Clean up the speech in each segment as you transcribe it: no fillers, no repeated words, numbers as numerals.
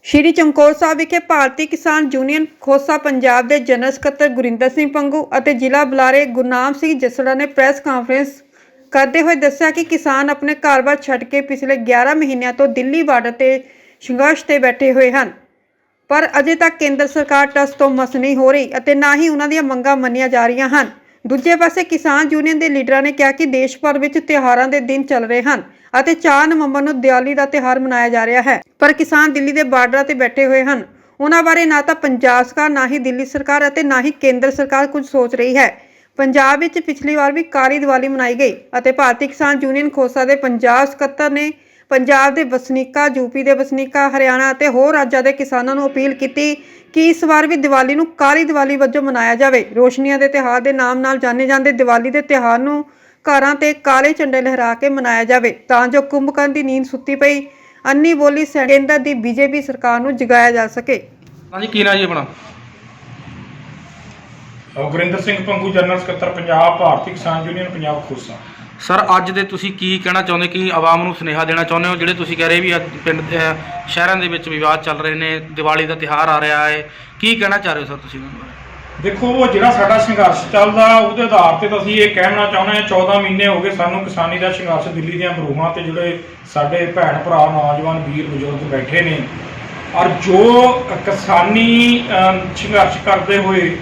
ਸ਼੍ਰੀ ਚਮਕੌਰ ਸਾਹਿਬ ਵਿਖੇ ਭਾਰਤੀ ਕਿਸਾਨ ਯੂਨੀਅਨ ਖੋਸਾ ਪੰਜਾਬ ਦੇ ਜਨਰਲ ਸਕੱਤਰ ਗੁਰਿੰਦਰ ਸਿੰਘ ਪੰਗੂ ਅਤੇ ਜ਼ਿਲ੍ਹਾ ਬੁਲਾਰੇ ਗੁਰਨਾਮ ਸਿੰਘ ਜਸੜਾ ਨੇ ਪ੍ਰੈਸ ਕਾਨਫਰੰਸ ਕਰਦੇ ਹੋਏ ਦੱਸਿਆ ਕਿ ਕਿਸਾਨ ਆਪਣੇ ਘਰ-ਬਾਰ ਛੱਡ ਕੇ ਪਿਛਲੇ 11 ਮਹੀਨਿਆਂ ਤੋਂ ਦਿੱਲੀ ਬਾਰਡਰ ਤੇ ਸੰਘਰਸ਼ ਤੇ ਬੈਠੇ ਹੋਏ ਹਨ, ਪਰ ਅਜੇ ਤੱਕ ਕੇਂਦਰ ਸਰਕਾਰ ਟਸ ਤੋਂ ਮਸ ਨਹੀਂ ਹੋ ਰਹੀ ਅਤੇ ਨਾ ਹੀ ਉਹਨਾਂ ਦੀਆਂ ਮੰਗਾਂ ਮੰਨੀਆਂ ਜਾ ਰਹੀਆਂ ਹਨ। ਦੂਜੇ ਪਾਸੇ ਕਿਸਾਨ ਯੂਨੀਅਨ ਦੇ ਲੀਡਰਾਂ ਨੇ ਕਿਹਾ ਕਿ ਦੇਸ਼ ਭਰ ਵਿੱਚ ਤਿਉਹਾਰਾਂ ਦੇ ਦਿਨ ਚੱਲ ਰਹੇ ਹਨ ਅਤੇ 4 ਨਵੰਬਰ ਨੂੰ ਦੀਵਾਲੀ ਦਾ ਤਿਉਹਾਰ ਮਨਾਇਆ ਜਾ ਰਿਹਾ ਹੈ, ਪਰ ਕਿਸਾਨ ਦਿੱਲੀ ਦੇ ਬਾਰਡਰਾਂ ਤੇ ਬੈਠੇ ਹੋਏ ਹਨ। ਉਹਨਾਂ ਬਾਰੇ ਨਾ ਤਾਂ ਪੰਜਾਬ ਸਰਕਾਰ, ਨਾ ਹੀ ਦਿੱਲੀ ਸਰਕਾਰ ਅਤੇ ਨਾ ਹੀ ਕੇਂਦਰ ਸਰਕਾਰ ਕੁਝ ਸੋਚ ਰਹੀ ਹੈ। ਪੰਜਾਬ ਵਿੱਚ ਪਿਛਲੀ ਵਾਰ ਵੀ ਕਾਲੀ ਦੀਵਾਲੀ ਮਨਾਈ ਗਈ ਅਤੇ ਭਾਰਤੀ ਕਿਸਾਨ ਯੂਨੀਅਨ ਖੋਸਾ ਦੇ ਪੰਜਾਬ ਸਕੱਤਰ ਨੇ ਪੰਜਾਬ ਦੇ ਵਸਨੀਕਾਂ, ਯੂਪੀ ਦੇ ਵਸਨੀਕਾਂ, ਹਰਿਆਣਾ ਅਤੇ ਹੋਰ ਰਾਜਾਂ ਦੇ ਕਿਸਾਨਾਂ ਨੂੰ ਅਪੀਲ ਕੀਤੀ ਕਿ ਇਸ ਵਾਰ ਵੀ ਦੀਵਾਲੀ ਨੂੰ ਕਾਲੀ ਦੀਵਾਲੀ ਵਜੋਂ ਮਨਾਇਆ ਜਾਵੇ। ਰੋਸ਼ਨੀਆਂ ਦੇ ਤਿਉਹਾਰ ਦੇ ਨਾਮ ਨਾਲ ਜਾਣੇ ਜਾਂਦੇ ਦੀਵਾਲੀ ਦੇ ਤਿਉਹਾਰ ਨੂੰ ਘਰਾਂ ਤੇ ਕਾਲੇ ਝੰਡੇ ਲਹਿਰਾ ਕੇ ਮਨਾਇਆ ਜਾਵੇ ਤਾਂ ਜੋ ਕੁੰਭਕਰਨ ਦੀ ਨੀਂਦ ਸੁੱਤੀ ਪਈ ਅੰਨੀ ਬੋਲੀ ਕੇਂਦਰ ਦੀ ਬੀਜੇਪੀ ਸਰਕਾਰ ਨੂੰ ਜਗਾਇਆ ਜਾ ਸਕੇ। ਹਾਂਜੀ, ਕੀ ਨਾਂ ਜੀ ਆਪਣਾ? ਗੁਰਿੰਦਰ ਸਿੰਘ ਪੰਗੂ, ਜਨਰਲ ਸਕੱਤਰ ਪੰਜਾਬ, ਭਾਰਤੀ ਕਿਸਾਨ ਯੂਨੀਅਨ ਪੰਜਾਬ ਖੋਸਾ। ਸਰ, ਅੱਜ ਦੇ ਤੁਸੀਂ ਕੀ ਕਹਿਣਾ ਚਾਹੁੰਦੇ, ਕੀ ਆਵਾਮ ਨੂੰ ਸੁਨੇਹਾ ਦੇਣਾ ਚਾਹੁੰਦੇ ਹੋ? ਜਿਹੜੇ ਤੁਸੀਂ ਕਹਿ ਰਹੇ ਵੀ ਅੱਜ ਪਿੰਡ ਸ਼ਹਿਰਾਂ ਦੇ ਵਿੱਚ ਵਿਵਾਦ ਚੱਲ ਰਹੇ ਨੇ, ਦੀਵਾਲੀ ਦਾ ਤਿਉਹਾਰ ਆ ਰਿਹਾ ਹੈ, ਕੀ ਕਹਿਣਾ ਚਾਹ ਰਹੇ ਹੋ ਸਰ ਤੁਸੀਂ? ਦੇਖੋ, ਉਹ ਜਿਹੜਾ ਸਾਡਾ ਸੰਘਰਸ਼ ਚੱਲਦਾ ਉਹਦੇ ਆਧਾਰ ਤੇ ਤਾਂ ਅਸੀਂ ਇਹ ਕਹਿਣਾ ਚਾਹੁੰਦੇ ਹਾਂ, 14 ਮਹੀਨੇ ਹੋ ਗਏ ਸਾਨੂੰ ਕਿਸਾਨੀ ਦਾ ਸੰਘਰਸ਼ ਦਿੱਲੀ ਦੀਆਂ ਬਰੂਹਾਂ ਤੇ ਜਿਹੜੇ ਸਾਡੇ ਭੈਣ ਭਰਾ, ਨੌਜਵਾਨ, ਵੀਰ, ਬਜ਼ੁਰਗ ਬੈਠੇ ਨੇ, ਔਰ ਜੋ ਕਿਸਾਨੀ ਸੰਘਰਸ਼ ਕਰਦੇ ਹੋਏ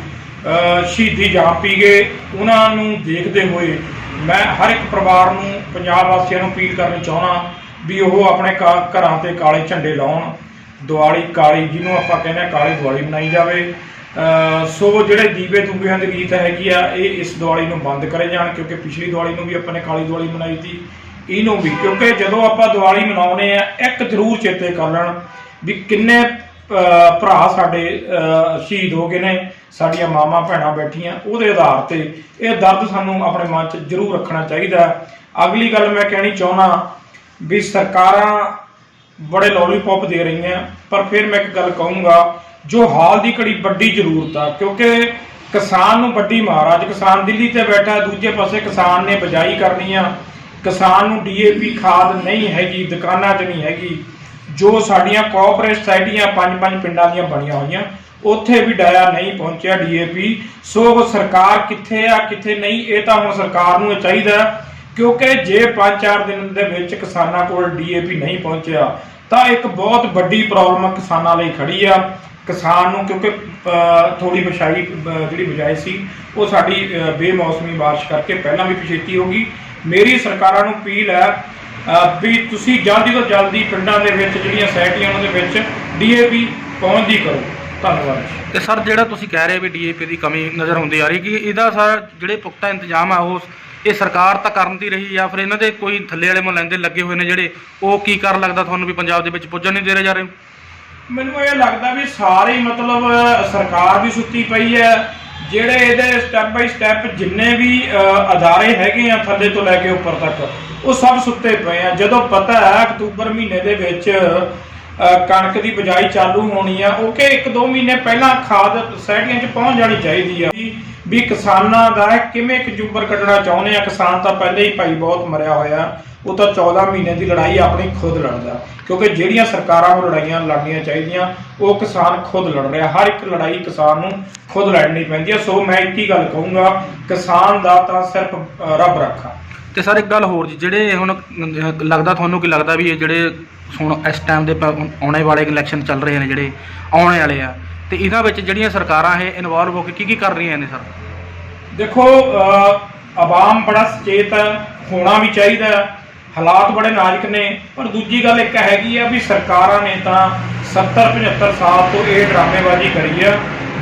ਸ਼ਹੀਦੀ ਜਾਮ ਪੀ ਗਏ, ਉਹਨਾਂ ਨੂੰ ਦੇਖਦੇ ਹੋਏ ਮੈਂ ਹਰ ਇੱਕ ਪਰਿਵਾਰ ਨੂੰ, ਪੰਜਾਬ ਵਾਸੀਆਂ ਨੂੰ ਅਪੀਲ ਕਰਨੀ ਚਾਹੁੰਦਾ ਵੀ ਉਹ ਆਪਣੇ ਘਰਾਂ ਤੇ ਕਾਲੇ ਝੰਡੇ ਲਾਉਣ। ਦੀਵਾਲੀ ਕਾਲੀ, ਜਿਹਨੂੰ ਆਪਾਂ ਕਹਿੰਦੇ ਹਾਂ ਕਾਲੀ ਦੀਵਾਲੀ ਮਨਾਈ ਜਾਵੇ। ਸੋ ਜਿਹੜੇ ਦੀਵੇ ਦੂਬਿਆਂ ਦੀ ਰੀਤ ਹੈਗੀ ਆ, ਇਹ ਇਸ ਦੀਵਾਲੀ ਨੂੰ ਬੰਦ ਕਰੇ ਜਾਣ, ਕਿਉਂਕਿ ਪਿਛਲੀ ਦੀਵਾਲੀ ਨੂੰ ਵੀ ਆਪਾਂ ਨੇ ਕਾਲੀ ਦੀਵਾਲੀ ਮਨਾਈ ਸੀ। ਇਹਨੂੰ ਵੀ, ਕਿਉਂਕਿ ਜਦੋਂ ਆਪਾਂ ਦੀਵਾਲੀ ਮਨਾਉਂਦੇ ਆ, ਇੱਕ ਜ਼ਰੂਰ ਚੇਤੇ ਕਰ ਲੈਣ ਵੀ ਕਿੰਨੇ ਭਰਾ ਸਾਡੇ ਸ਼ਹੀਦ ਹੋ ਗਏ ਨੇ, ਸਾਡੀਆਂ ਮਾਵਾਂ ਭੈਣਾਂ ਬੈਠੀਆਂ, ਉਹਦੇ ਆਧਾਰ ਤੇ ਇਹ ਦਰਦ ਸਾਨੂੰ ਆਪਣੇ ਮਨ 'ਚ ਜ਼ਰੂਰ ਰੱਖਣਾ ਚਾਹੀਦਾ। ਅਗਲੀ ਗੱਲ ਮੈਂ ਕਹਿਣੀ ਚਾਹੁੰਦਾ ਵੀ ਸਰਕਾਰਾਂ ਬੜੇ ਲੋਲੀਪੌਪ ਦੇ ਰਹੀਆਂ, ਪਰ ਫਿਰ ਮੈਂ ਇੱਕ ਗੱਲ ਕਹੂੰਗਾ, ਜੋ ਹਾਲ ਦੀ ਘੜੀ ਵੱਡੀ ਜ਼ਰੂਰਤ ਆ, ਕਿਉਂਕਿ ਕਿਸਾਨ ਨੂੰ ਵੱਡੀ ਮਾਰ। ਅੱਜ ਕਿਸਾਨ ਦਿੱਲੀ ਤੇ ਬੈਠਾ, ਦੂਜੇ ਪਾਸੇ ਕਿਸਾਨ ਨੇ ਬਿਜਾਈ ਕਰਨੀ ਆ, ਕਿਸਾਨ ਨੂੰ DAP ਖਾਦ ਨਹੀਂ ਹੈਗੀ, ਦੁਕਾਨਾਂ 'ਚ ਨਹੀਂ ਹੈਗੀ। ਜੋ ਸਾਡੀਆਂ ਕੋਆਪਰੇਟਿਵ ਸੁਸਾਇਟੀਆਂ 5-5 ਪਿੰਡਾਂ ਦੀਆਂ ਬਣੀਆਂ ਹੋਈਆਂ, ਉੱਥੇ ਵੀ ਡਾਇਆ ਨਹੀਂ ਪਹੁੰਚਿਆ DAP। ਸੋ ਸਰਕਾਰ ਕਿੱਥੇ ਆ, ਕਿੱਥੇ ਨਹੀਂ, ਇਹ ਤਾਂ ਹੁਣ ਸਰਕਾਰ ਨੂੰ ਇਹ ਚਾਹੀਦਾ, ਕਿਉਂਕਿ ਜੇ 5-4 ਦਿਨ ਦੇ ਵਿੱਚ ਕਿਸਾਨਾਂ ਕੋਲ DAP ਨਹੀਂ ਪਹੁੰਚਿਆ ਤਾਂ ਇੱਕ ਬਹੁਤ ਵੱਡੀ ਪ੍ਰੋਬਲਮ ਕਿਸਾਨਾਂ ਲਈ ਖੜੀ ਆ। ਕਿਸਾਨ ਨੂੰ, ਕਿਉਂਕਿ ਥੋੜੀ ਜਿਹੜੀ ਬਿਜਾਈ ਸੀ ਉਹ ਸਾਡੀ ਬੇਮੌਸਮੀ ਬਾਰਿਸ਼ ਕਰਕੇ ਪਹਿਲਾਂ ਵੀ ਪਿਛੇਤੀ ਹੋ ਗਈ। ਮੇਰੀ ਸਰਕਾਰਾਂ ਨੂੰ ਅਪੀਲ ਹੈ ਵੀ ਤੁਸੀਂ ਜਲਦੀ ਤੋਂ ਜਲਦੀ ਪਿੰਡਾਂ ਦੇ ਵਿੱਚ ਜਿਹੜੀਆਂ ਸੁਸਾਇਟੀਆਂ ਉਹਨਾਂ ਦੇ ਵਿੱਚ DAP ਪਹੁੰਚਦੀ ਕਰੋ। ਧੰਨਵਾਦ। ਤੇ ਸਰ, ਜਿਹੜਾ ਤੁਸੀਂ ਕਹਿ ਰਹੇ ਵੀ DAP ਦੀ ਕਮੀ ਨਜ਼ਰ ਆਉਂਦੀ ਆ ਰਹੀ, ਕਿ ਇਹਦਾ ਸਰ ਜਿਹੜੇ ਪੁਖਤਾ ਇੰਤਜ਼ਾਮ ਆ ਉਹ ਇਹ ਸਰਕਾਰ ਤਾਂ ਕਰਨ ਦੀ ਰਹੀ, ਜਾਂ ਫਿਰ ਇਹਨਾਂ ਦੇ ਕੋਈ ਥੱਲੇ ਵਾਲੇ ਮੁਲਾਂਦੇ ਲੱਗੇ ਹੋਏ ਨੇ ਜਿਹੜੇ ਉਹ ਕੀ ਕਰਨ ਲੱਗਦਾ ਤੁਹਾਨੂੰ ਵੀ ਪੰਜਾਬ ਦੇ ਵਿੱਚ ਪੁੱਜਣ ਨਹੀਂ ਦੇ ਰਹੇ ਜਾ ਰਹੇ? ਮੈਨੂੰ ਇਹ ਲੱਗਦਾ ਵੀ ਸਾਰੇ ਮਤਲਬ ਸਰਕਾਰ ਵੀ ਸੁੱਤੀ ਪਈ ਹੈ, ਜਿਹੜੇ ਇਹਦੇ ਸਟੈਪ ਬਾਈ ਸਟੈਪ ਜਿੰਨੇ ਵੀ ਅਦਾਰੇ ਹੈਗੇ ਆ ਥੱਲੇ ਤੋਂ ਲੈ ਕੇ ਉੱਪਰ ਤੱਕ, ਉਹ ਸਭ ਸੁੱਤੇ ਪਏ ਆ। ਜਦੋਂ ਪਤਾ ਹੈ ਅਕਤੂਬਰ ਮਹੀਨੇ ਦੇ ਵਿੱਚ ਕਣਕ ਦੀ ਬਿਜਾਈ ਚਾਲੂ ਹੋਣੀ ਆ, ਉਹ ਕਿ 1-2 ਮਹੀਨੇ ਪਹਿਲਾਂ ਖਾਦ ਸੁਸਾਇਟੀਆਂ 'ਚ ਪਹੁੰਚ ਜਾਣੀ ਚਾਹੀਦੀ ਆ ਵੀ ਕਿਸਾਨਾਂ ਦਾ ਕਿਵੇਂ ਇੱਕ ਜੂਬਰ ਕੱਢਣਾ ਚਾਹੁੰਦੇ ਆ। ਕਿਸਾਨ ਤਾਂ ਪਹਿਲੇ ਹੀ ਭਾਈ ਬਹੁਤ ਮਰਿਆ ਹੋਇਆ, ਉਹ ਤਾਂ 14 ਮਹੀਨੇ ਦੀ ਲੜਾਈ ਆਪਣੀ ਖੁਦ ਲੜਦਾ, ਕਿਉਂਕਿ ਜਿਹੜੀਆਂ ਸਰਕਾਰਾਂ ਨੂੰ ਲੜਾਈਆਂ ਲੜਨੀਆਂ ਚਾਹੀਦੀਆਂ ਉਹ ਕਿਸਾਨ ਖੁਦ ਲੜ ਰਿਹਾ। ਹਰ ਇੱਕ ਲੜਾਈ ਕਿਸਾਨ ਨੂੰ ਖੁਦ ਲੜਨੀ ਪੈਂਦੀ ਹੈ। ਸੋ ਮੈਂ ਇੱਕ ਹੀ ਗੱਲ ਕਹੂੰਗਾ, ਕਿਸਾਨ ਦਾ ਤਾਂ ਸਿਰਫ ਰੱਬ ਰੱਖਾ। ਤੇ ਸਰ, ਇੱਕ ਗੱਲ ਹੋਰ ਜੀ, ਜਿਹੜੇ ਹੁਣ ਲੱਗਦਾ ਤੁਹਾਨੂੰ ਕੀ ਲੱਗਦਾ ਵੀ ਇਹ ਜਿਹੜੇ ਹੁਣ ਇਸ ਟਾਈਮ ਦੇ ਆਉਣੇ ਵਾਲੇ ਇਲੈਕਸ਼ਨ ਚੱਲ ਰਹੇ ਨੇ, ਜਿਹੜੇ ਆਉਣੇ ਵਾਲੇ ਆ, ਤੇ ਇਹਨਾਂ ਵਿੱਚ ਜਿਹੜੀਆਂ ਸਰਕਾਰਾਂ ਇਹ ਇਨਵੋਲਵ ਹੋ ਕੇ ਕੀ ਕਰ ਰਹੀਆਂ ਨੇ ਸਰ? ਦੇਖੋ, ਆਵਾਮ ਬੜਾ ਸੁਚੇਤ ਹੋਣਾ ਵੀ ਚਾਹੀਦਾ, ਹਾਲਾਤ ਬੜੇ ਨਾਜ਼ੁਕ ਨੇ, ਪਰ ਦੂਜੀ ਗੱਲ ਇੱਕ ਹੈਗੀ ਆ ਵੀ ਸਰਕਾਰਾਂ ਨੇ ਤਾਂ 70-75 ਸਾਲ ਤੋਂ ਇਹ ਡਰਾਮੇਬਾਜ਼ੀ ਕਰੀ ਆ।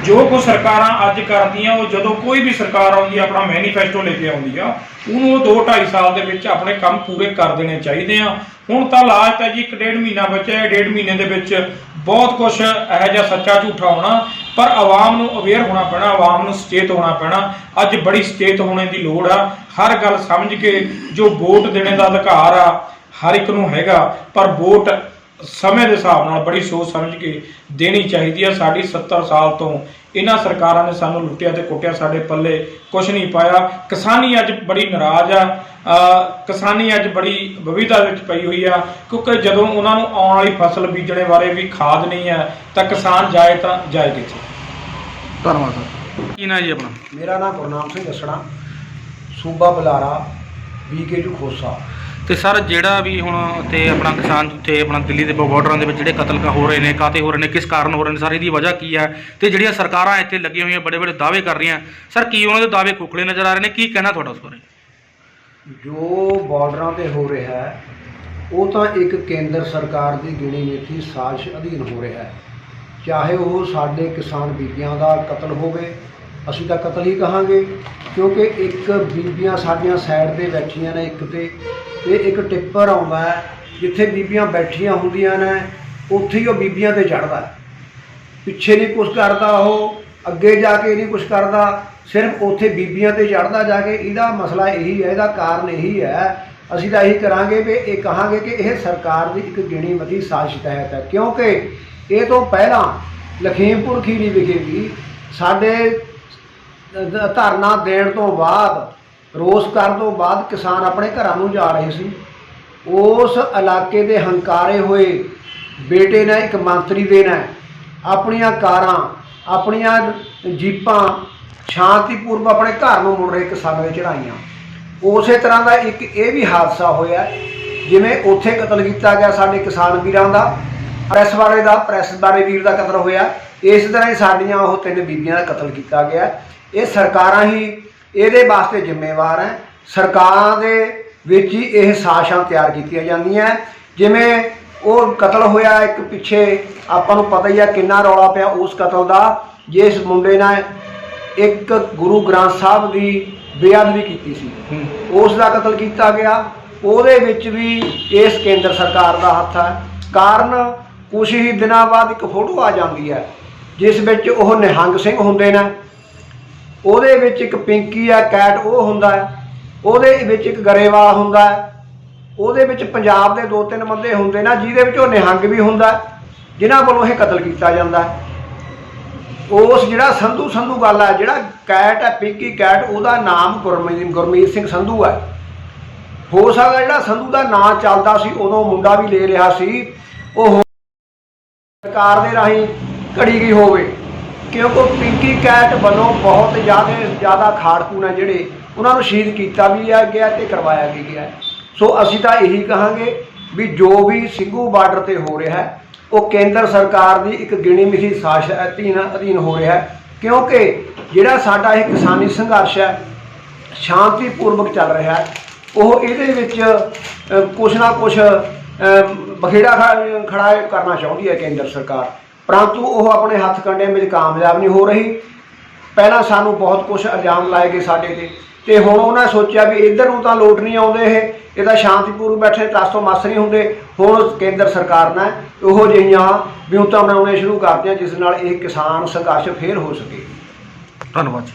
ਜੋ ਕੁਝ ਸਰਕਾਰਾਂ ਅੱਜ ਕਰਦੀਆਂ, ਉਹ ਜਦੋਂ ਕੋਈ ਵੀ ਸਰਕਾਰ ਆਉਂਦੀ ਆ ਆਪਣਾ ਮੈਨੀਫੈਸਟੋ ਲੈ ਕੇ ਆਉਂਦੀ ਆ, ਉਹਨੂੰ ਉਹ 2-2.5 ਸਾਲ ਦੇ ਵਿੱਚ ਆਪਣੇ ਕੰਮ ਪੂਰੇ ਕਰ ਦੇਣੇ ਚਾਹੀਦੇ ਆ। ਹੁਣ ਤਾਂ ਲਾਸਟ ਹੈ ਜੀ, 1-1.5 ਮਹੀਨਾ ਬਚਿਆ, 1.5 ਮਹੀਨੇ ਦੇ ਵਿੱਚ ਬਹੁਤ ਕੁਝ ਇਹੋ ਜਿਹਾ ਸੱਚਾ ਝੂਠਾ ਹੋਣਾ, ਪਰ ਆਵਾਮ ਨੂੰ ਅਵੇਅਰ ਹੋਣਾ ਪੈਣਾ, ਆਵਾਮ ਨੂੰ ਸੁਚੇਤ ਹੋਣਾ ਪੈਣਾ। ਅੱਜ ਬੜੀ ਸੁਚੇਤ ਹੋਣੇ ਦੀ ਲੋੜ ਆ। ਹਰ ਗੱਲ ਸਮਝ ਕੇ, ਜੋ ਵੋਟ ਦੇਣੇ ਦਾ ਅਧਿਕਾਰ ਆ ਹਰ ਇੱਕ ਨੂੰ ਹੈਗਾ, ਪਰ ਵੋਟ ਸਮੇਂ ਦੇ ਹਿਸਾਬ ਨਾਲ ਬੜੀ ਸੋਚ ਸਮਝ ਕੇ ਦੇਣੀ ਚਾਹੀਦੀ ਹੈ। ਸਾਡੀ 70 ਸਾਲ ਤੋਂ ਇਹਨਾਂ ਸਰਕਾਰਾਂ ਨੇ ਸਾਨੂੰ ਲੁੱਟਿਆ ਤੇ ਕੁੱਟਿਆ, ਸਾਡੇ ਪੱਲੇ ਕੁਝ ਨਹੀਂ ਪਾਇਆ। ਕਿਸਾਨੀ ਅੱਜ ਬੜੀ ਨਾਰਾਜ਼ ਆ, ਕਿਸਾਨੀ ਅੱਜ ਬੜੀ ਵਿਵਿਧਤਾ ਵਿੱਚ ਪਈ ਹੋਈ ਆ, ਕਿਉਂਕਿ ਜਦੋਂ ਉਹਨਾਂ ਨੂੰ ਆਉਣ ਵਾਲੀ ਫਸਲ ਬੀਜਣੇ ਬਾਰੇ ਵੀ ਖਾਦ ਨਹੀਂ ਹੈ ਤਾਂ ਕਿਸਾਨ ਜਾਏ ਤਾਂ ਜਾਏ ਕਿੱਥੇ। ਧੰਨਵਾਦ ਸਰ। ਕੀ ਨਾਂ ਜੀ ਆਪਣਾ? ਮੇਰਾ ਨਾਮ ਗੁਰਨਾਮ ਸਿੰਘ ਜੱਸੜਾ, ਸੂਬਾ ਬੁਲਾਰਾ, BKU ਖੋਸਾ। ਤੇ ਸਰ ਜਿਹੜਾ ਵੀ ਹੁਣ ਤੇ ਆਪਣਾ ਕਿਸਾਨ ਉੱਥੇ ਆਪਣਾ ਦਿੱਲੀ ਦੇ ਬਾਰਡਰਾਂ ਦੇ ਵਿੱਚ ਜਿਹੜੇ ਕਤਲ ਹੋ ਰਹੇ ਨੇ, ਕਾਤੇ ਹੋ ਰਹੇ ਨੇ, ਕਿਸ ਕਾਰਨ ਹੋ ਰਹੇ ਨੇ ਸਰ, ਇਹਦੀ ਵਜ੍ਹਾ ਕੀ ਹੈ? ਤੇ ਜਿਹੜੀਆਂ ਸਰਕਾਰਾਂ ਇੱਥੇ ਲੱਗੀਆਂ ਹੋਈਆਂ ਬੜੇ ਬੜੇ ਦਾਅਵੇ ਕਰ ਰਹੀਆਂ ਸਰ, ਕੀ ਉਹਨਾਂ ਦੇ ਦਾਅਵੇ ਖੋਖਲੇ ਨਜ਼ਰ ਆ ਰਹੇ ਨੇ? ਕੀ ਕਹਿਣਾ ਤੁਹਾਡਾ ਉਸ ਬਾਰੇ? ਜੋ ਬਾਰਡਰਾਂ ਤੇ ਹੋ ਰਿਹਾ ਹੈ ਉਹ ਤਾਂ ਇੱਕ ਕੇਂਦਰ ਸਰਕਾਰ ਦੀ ਗਿਣੀ ਮਿਥੀ ਸਾਜ਼ਿਸ਼ ਅਧੀਨ ਹੋ ਰਿਹਾ ਹੈ। ਚਾਹੇ ਉਹ ਸਾਡੇ ਕਿਸਾਨ ਬੀਬੀਆਂ ਦਾ ਕਤਲ ਹੋਵੇ, ਅਸੀਂ ਤਾਂ ਕਤਲ ਹੀ ਕਹਾਂਗੇ, ਕਿਉਂਕਿ ਇੱਕ ਬੀਬੀਆਂ ਸਾਡੀਆਂ ਸਾਈਡ ਤੇ ਬੈਠੀਆਂ ਨੇ ਇੱਕ ਤੇ ਇੱਕ ਟਿੱਪਰ ਆਉਂਦਾ ਹੈ ਜਿੱਥੇ ਬੀਬੀਆਂ ਬੈਠੀਆਂ ਹੁੰਦੀਆਂ ਨੇ ਉੱਥੇ ਹੀ ਉਹ ਬੀਬੀਆਂ ਤੇ ਚੜ੍ਹਦਾ, ਪਿੱਛੇ ਨਹੀਂ ਕੁਛ ਕਰਦਾ, ਉਹ ਅੱਗੇ ਜਾ ਕੇ ਨਹੀਂ ਕੁਛ ਕਰਦਾ, ਸਿਰਫ ਉੱਥੇ ਬੀਬੀਆਂ ਤੇ ਚੜ੍ਹਦਾ ਜਾ ਕੇ। ਇਹਦਾ ਮਸਲਾ ਇਹੀ ਹੈ, ਇਹਦਾ ਕਾਰਨ ਇਹੀ ਹੈ। ਅਸੀਂ ਤਾਂ ਇਹੀ ਕਰਾਂਗੇ ਵੀ ਇਹ ਕਹਾਂਗੇ ਕਿ ਇਹ ਸਰਕਾਰ ਦੀ ਇੱਕ ਗਿਣੀ ਮਿਥੀ ਸਾਜ਼ਿਸ਼ ਤਹਿਤ ਹੈ, ਕਿਉਂਕਿ ਇਹ ਤੋਂ ਪਹਿਲਾਂ ਲਖੀਮਪੁਰ ਖੀਰੀ ਵਿਖੇ ਵੀ ਸਾਡੇ ਧਰਨਾ ਦੇਣ ਤੋਂ ਬਾਅਦ, ਰੋਸ ਕਰਨ ਤੋਂ ਬਾਅਦ ਕਿਸਾਨ ਆਪਣੇ ਘਰਾਂ ਨੂੰ ਜਾ ਰਹੇ ਸੀ। ਉਸ ਇਲਾਕੇ ਦੇ ਹੰਕਾਰੇ ਹੋਏ ਬੇਟੇ ਨੇ, ਇੱਕ ਮੰਤਰੀ ਦੇ ਨੇ, ਆਪਣੀਆਂ ਕਾਰਾਂ, ਆਪਣੀਆਂ ਜੀਪਾਂ ਸ਼ਾਂਤੀਪੂਰਵਕ ਆਪਣੇ ਘਰ ਨੂੰ ਮੁੜ ਰਹੇ ਕਿਸਾਨਾਂ ਦੇ ਚੜਾਈਆਂ। ਉਸੇ ਤਰ੍ਹਾਂ ਦਾ ਇੱਕ ਇਹ ਵੀ ਹਾਦਸਾ ਹੋਇਆ, ਜਿਵੇਂ ਉੱਥੇ ਕਤਲ ਕੀਤਾ ਗਿਆ ਸਾਡੇ ਕਿਸਾਨ ਵੀਰਾਂ ਦਾ, ਪ੍ਰੈਸ ਬਾਰੇ ਵੀਰ ਦਾ ਕਤਲ ਹੋਇਆ, ਇਸ ਤਰ੍ਹਾਂ ਹੀ ਸਾਡੀਆਂ ਉਹ 3 ਬੀਬੀਆਂ ਦਾ ਕਤਲ ਕੀਤਾ ਗਿਆ। ਇਹ ਸਰਕਾਰਾਂ ਹੀ ਇਹਦੇ ਵਾਸਤੇ ਜ਼ਿੰਮੇਵਾਰ ਹੈ। ਸਰਕਾਰਾਂ ਦੇ ਵਿੱਚ ਹੀ ਇਹ ਸਾਜ਼ਿਸ਼ਾਂ ਤਿਆਰ ਕੀਤੀਆਂ ਜਾਂਦੀਆਂ। ਜਿਵੇਂ ਉਹ ਕਤਲ ਹੋਇਆ, ਇੱਕ ਪਿੱਛੇ ਆਪਾਂ ਨੂੰ ਪਤਾ ਹੀ ਆ ਕਿੰਨਾ ਰੌਲਾ ਪਿਆ ਉਸ ਕਤਲ ਦਾ, ਜਿਸ ਮੁੰਡੇ ਨੇ ਇੱਕ ਗੁਰੂ ਗ੍ਰੰਥ ਸਾਹਿਬ ਦੀ ਬੇਅਦਬੀ ਕੀਤੀ ਸੀ, ਉਸ ਦਾ ਕਤਲ ਕੀਤਾ ਗਿਆ। ਉਹਦੇ ਵਿੱਚ ਵੀ ਇਸ ਕੇਂਦਰ ਸਰਕਾਰ ਦਾ ਹੱਥ ਹੈ। ਕਾਰਨ ਕੁਛ ਹੀ ਦਿਨਾਂ ਬਾਅਦ ਇੱਕ ਫੋਟੋ ਆ ਜਾਂਦੀ ਹੈ ਜਿਸ ਵਿੱਚ ਉਹ ਨਿਹੰਗ ਸਿੰਘ ਹੁੰਦੇ ਨੇ, ਉਹਦੇ ਵਿੱਚ ਇੱਕ ਪਿੰਕੀ ਆ ਕੈਟ ਉਹ ਹੁੰਦਾ ਹੈ, ਉਹਦੇ ਵਿੱਚ ਇੱਕ ਗਰੇਵਾਲ ਹੁੰਦਾ ਹੈ, ਉਹਦੇ ਵਿੱਚ ਪੰਜਾਬ ਦੇ 2-3 ਬੰਦੇ ਹੁੰਦੇ ਨੇ, ਜਿਹਦੇ ਵਿੱਚ ਉਹ ਨਿਹੰਗ ਵੀ ਹੁੰਦਾ, ਜਿਨ੍ਹਾਂ ਵੱਲੋਂ ਇਹ ਕਤਲ ਕੀਤਾ ਜਾਂਦਾ ਹੈ। ਉਸ ਜਿਹੜਾ ਸੰਧੂ ਗੱਲ ਹੈ, ਜਿਹੜਾ ਕੈਟ ਹੈ ਪਿੰਕੀ ਕੈਟ, ਉਹਦਾ ਨਾਮ ਗੁਰਮੀਤ ਸਿੰਘ ਸੰਧੂ ਹੈ। ਹੋ ਸਕਦਾ ਜਿਹੜਾ ਸੰਧੂ ਦਾ ਨਾਂ ਚੱਲਦਾ ਸੀ ਉਦੋਂ ਮੁੰਡਾ ਵੀ ਲੈ ਰਿਹਾ ਸੀ, ਉਹ ਸਰਕਾਰ ਦੇ ਰਾਹੀਂ ਘੜੀ ਗਈ ਹੋਵੇ, ਕਿਉਂਕਿ ਪਿੰਕੀ ਕੈਟ ਵੱਲੋਂ ਬਹੁਤ ਜ਼ਿਆਦਾ ਖਾੜਕੂ ਨੇ ਜਿਹੜੇ ਉਹਨਾਂ ਨੂੰ ਸ਼ਹੀਦ ਕੀਤਾ ਵੀ ਗਿਆ ਤੇ ਕਰਵਾਇਆ ਵੀ ਗਿਆ। ਸੋ ਅਸੀਂ ਤਾਂ ਇਹੀ ਕਹਾਂਗੇ ਵੀ ਜੋ ਵੀ ਸਿੰਘੂ ਬਾਰਡਰ ਤੇ ਹੋ ਰਿਹਾ ਹੈ ਉਹ ਕੇਂਦਰ ਸਰਕਾਰ ਦੀ ਇੱਕ ਗਿਣੀ ਮਿਥੀ ਸਾਜ਼ਿਸ਼ ਅਧੀਨ ਹੋ ਰਿਹਾ ਹੈ, ਕਿਉਂਕਿ ਜਿਹੜਾ ਸਾਡਾ ਇਹ ਕਿਸਾਨੀ ਸੰਘਰਸ਼ ਹੈ ਸ਼ਾਂਤੀਪੂਰਵਕ ਚੱਲ ਰਿਹਾ ਹੈ। ਉਹ ਇਹਦੇ ਵਿੱਚ ਕੁਛ ਨਾ ਕੁਛ ਬਖੇੜਾ ਖੜਾ ਕਰਨਾ ਚਾਹੁੰਦੀ ਹੈ ਕੇਂਦਰ ਸਰਕਾਰ, ਪਰੰਤੂ ਉਹ ਆਪਣੇ ਹੱਥ ਕੰਡਿਆਂ ਵਿੱਚ ਕਾਮਯਾਬ ਨਹੀਂ ਹੋ ਰਹੀ। ਪਹਿਲਾਂ ਸਾਨੂੰ ਬਹੁਤ ਕੁਛ ਇਲਜ਼ਾਮ ਲਾਏ ਗਏ ਸਾਡੇ ਤੇ ਹੁਣ ਉਹਨਾਂ ਸੋਚਿਆ ਵੀ ਇੱਧਰ ਨੂੰ ਤਾਂ ਲੋਟ ਨਹੀਂ ਆਉਂਦੇ, ਇਹ ਤਾਂ ਸ਼ਾਂਤੀਪੂਰਵਕ ਬੈਠੇ ਟਸ ਤੋਂ ਮਸ ਨਹੀਂ ਹੁੰਦੇ। ਹੁਣ ਕੇਂਦਰ ਸਰਕਾਰ ਨੇ ਇਹੋ ਜਿਹੀਆਂ ਵਿਉਂਤਾਂ ਬਣਾਉਣੀਆਂ ਸ਼ੁਰੂ ਕਰਤੀਆਂ ਜਿਸ ਨਾਲ ਇਹ ਕਿਸਾਨ ਸੰਘਰਸ਼ ਫੇਰ ਹੋ ਸਕੇ। ਧੰਨਵਾਦ ਜੀ।